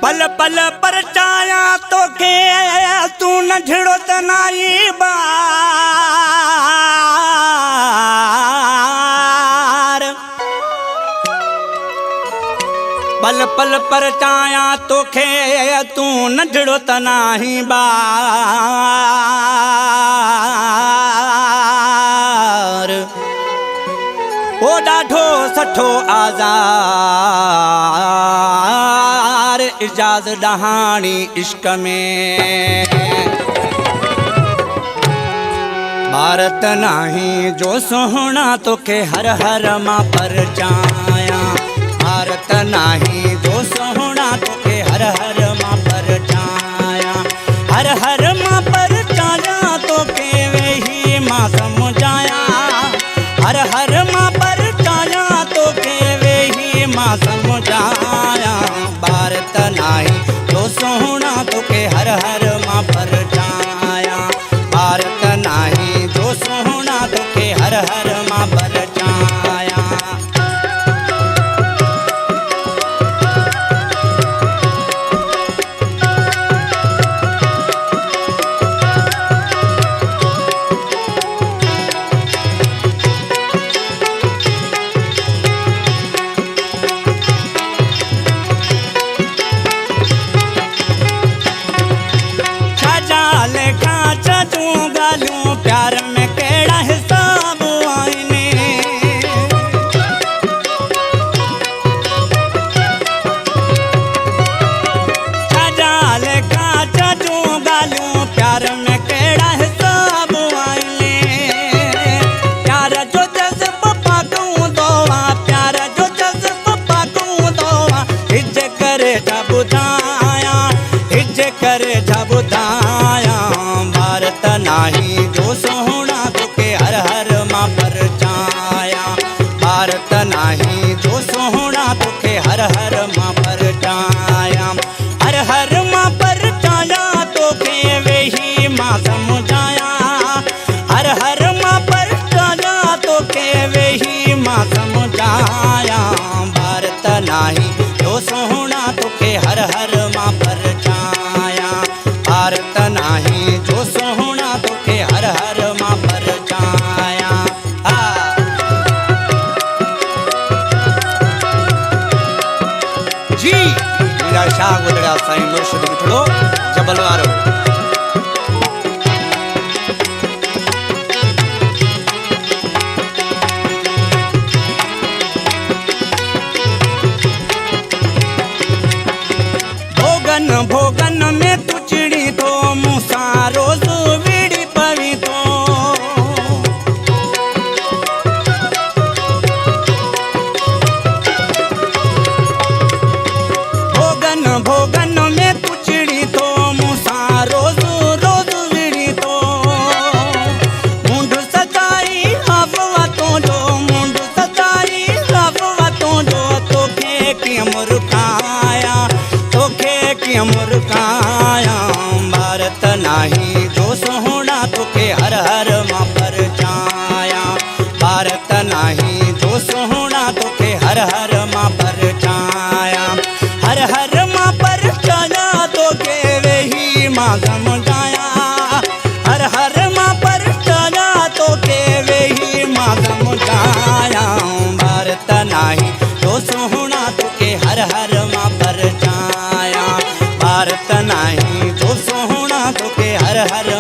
पल पल परचाया तो के तू नझड़ो तनाई बार पल पल परचाया तो के तू नझड़ो तनाही बार ओ डाढो सठो आज़ार इजाज़ डहानी इश्क में भारत नाही जो सोहना तो के हर हर मां पर चाया भारत नाही जो सोहना तो के हर हर मां पर चाया हर हर मां पर चाया तो के वही मां समझाया हर हर मां पर चाया तो के वही मां समझाया भारत नाही जो सोहना तो के हर हर मां पर चाया भारत नाही जो सोहना तो के हर हर मां पर चाया प्यार में केड़ा हिसाब आईने छजाल का चजू गालू प्यार में केड़ा हिसाब आईने प्यार जो जज्ब पाकू दोवा प्यार जो जज्ब पाकू दोवा हिज करे जबुदाया हिज करे जबुदाया भारत नाही जो सोहना तो के हर हर मां पर चाया भारत नाही जो सोहना तो के हर हर मां पर चाया हर हर मां पर चाया तो के वही मां समझाया हर हर मां पर चाया तो के वही मां समझाया भारत नाही जो सोहना तो के हर हर मां पर चाया भारत नाही जो सोहना तो के हर हर मां पर चाया जी मेरा शाह गुजरा साईं मुर्शिद मिठड़ो जबल वारो भोगन भोगन में तुचड़ी तो मूसा रोज बीड़ी पवी तो भोगन भोगन में तुचड़ी तो मूसा रोज रोज बीड़ी तो मुंड सचाई हवा तो जो मुंड सचाई हवा तो जो तो के मुर्खाया तो के मुर्खाया भारत नाही जो सोहना तो के हर हर मां पर चाया भारत नाही जो सोहना तो के हर हर मां पर चाया हर हर मां पर चाया तो के वही मां समझाया हर हर मां पर चाया तो के वही मां समझाया भारत नाही जो सोहना तो के हर हर मां पर चाया भारत नाही जो सोहना तो के हर हर